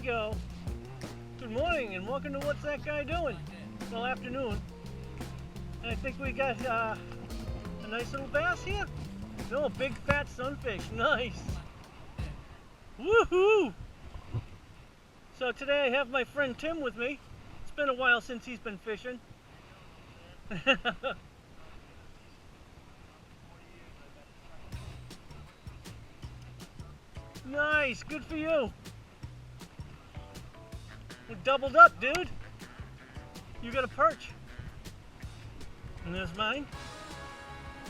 go. Good morning and welcome to What's That Guy Doing? Well, afternoon. And I think we got a nice little bass here. No, a big fat sunfish. Nice. Woohoo! So today I have my friend Tim with me. It's been a while since he's been fishing. Nice, good for you. We doubled up, dude. You got a perch. And there's mine.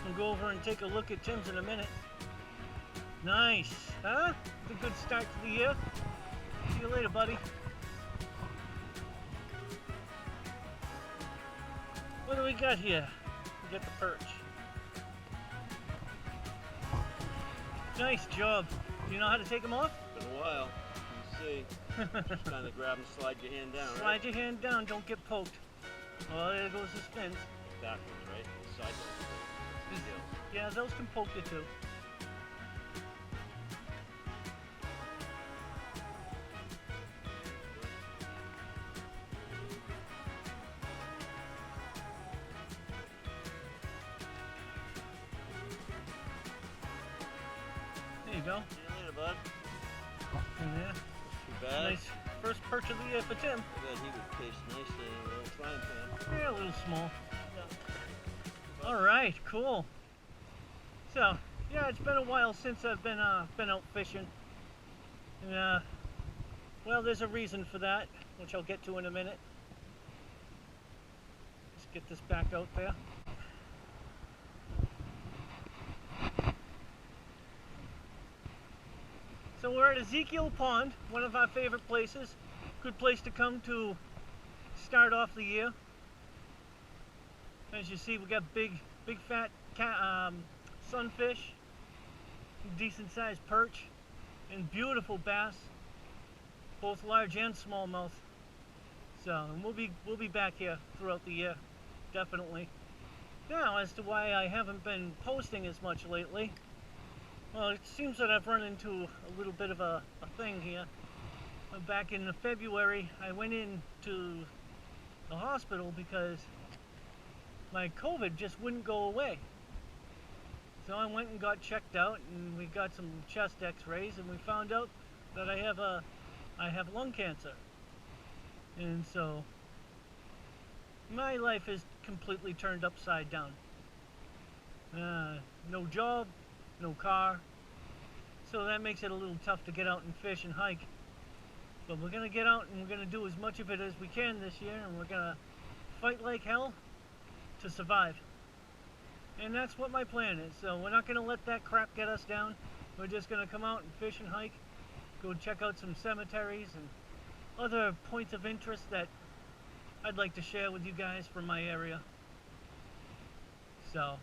We'll go over and take a look at Tim's in a minute. Nice, huh? It's a good start to the year. See you later, buddy. What do we got here? We got the perch. Nice job. Do you know how to take them off? Been a while. You see. Just kind of grab and slide your hand down, right? Slide your hand down, don't get poked. Oh, there goes the fins. Backwards, right? Sideways. Yeah, those can poke you too. There you go. See you later, bud. In there. Too bad. Nice first perch of the year for Tim. I bet he would taste nicely in a little frying pan. Yeah, a little small. All right, cool. So, yeah, it's been a while since I've been out fishing. And, well, there's a reason for that, which I'll get to in a minute. Let's get this back out there. So we're at Ezekiel Pond, one of our favorite places. Good place to come to start off the year. As you see, we got big fat sunfish, decent sized perch, and beautiful bass, both large and smallmouth. So, and we'll be back here throughout the year, definitely. Now, as to why I haven't been posting as much lately, well, it seems that I've run into a little bit of a thing here. Back in February, I went into the hospital because my COVID just wouldn't go away. So I went and got checked out, and we got some chest x-rays, and we found out that I have lung cancer. And so my life is completely turned upside down. No job, no car, so that makes it a little tough to get out and fish and hike. But we're gonna get out and we're gonna do as much of it as we can this year, and we're gonna fight like hell to survive. And that's what my plan is. So we're not gonna let that crap get us down. We're just gonna come out and fish and hike, go check out some cemeteries and other points of interest that I'd like to share with you guys from my area. So,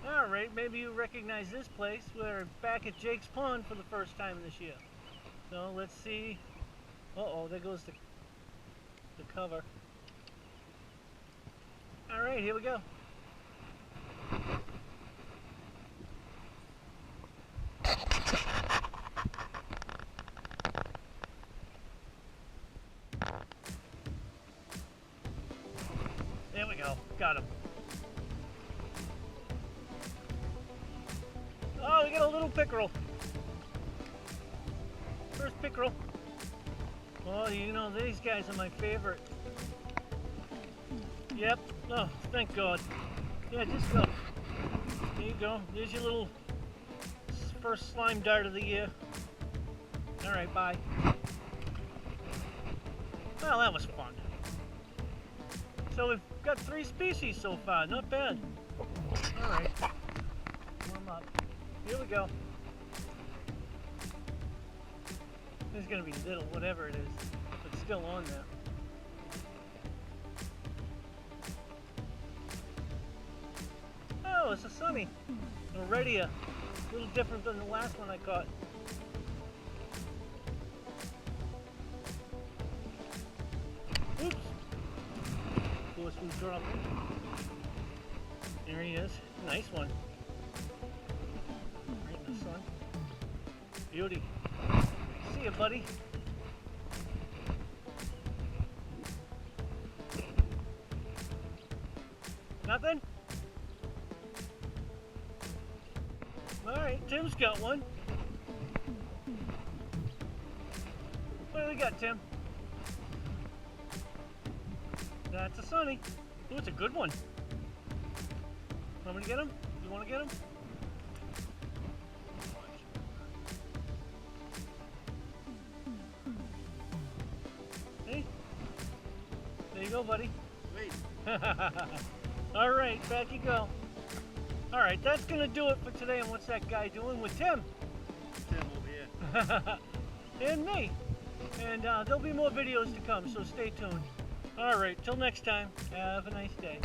alright, maybe you recognize this place. We're back at Jake's Pond for the first time this year. So let's see. Uh-oh, there goes the cover. Alright, here we go. There we go. Got him. Oh, we got a little pickerel. First pickerel. Oh, you know, these guys are my favorite. Yep. Oh, thank God. Yeah, just go. There you go. There's your little first slime dart of the year. Alright, bye. Well, that was fun. So we've got 3 species so far. Not bad. Alright. Warm up. Here we go. It's gonna be little, whatever it is, if it's still on there. Oh, it's a sunny. Already a little different than the last one I caught. Oops. Force we drop it. There he is. Nice one. Right in the sun. Beauty. See you, buddy. Nothing? Alright, Tim's got one. What do we got, Tim? That's a sunny. Ooh, it's a good one. Want me to get him? You want to get him? Hey, there you go, buddy. Wait. All right, back you go. All right, that's gonna do it for today. And what's that guy doing with Tim? Tim over here. And me. And there'll be more videos to come, so stay tuned. All right, till next time. Have a nice day.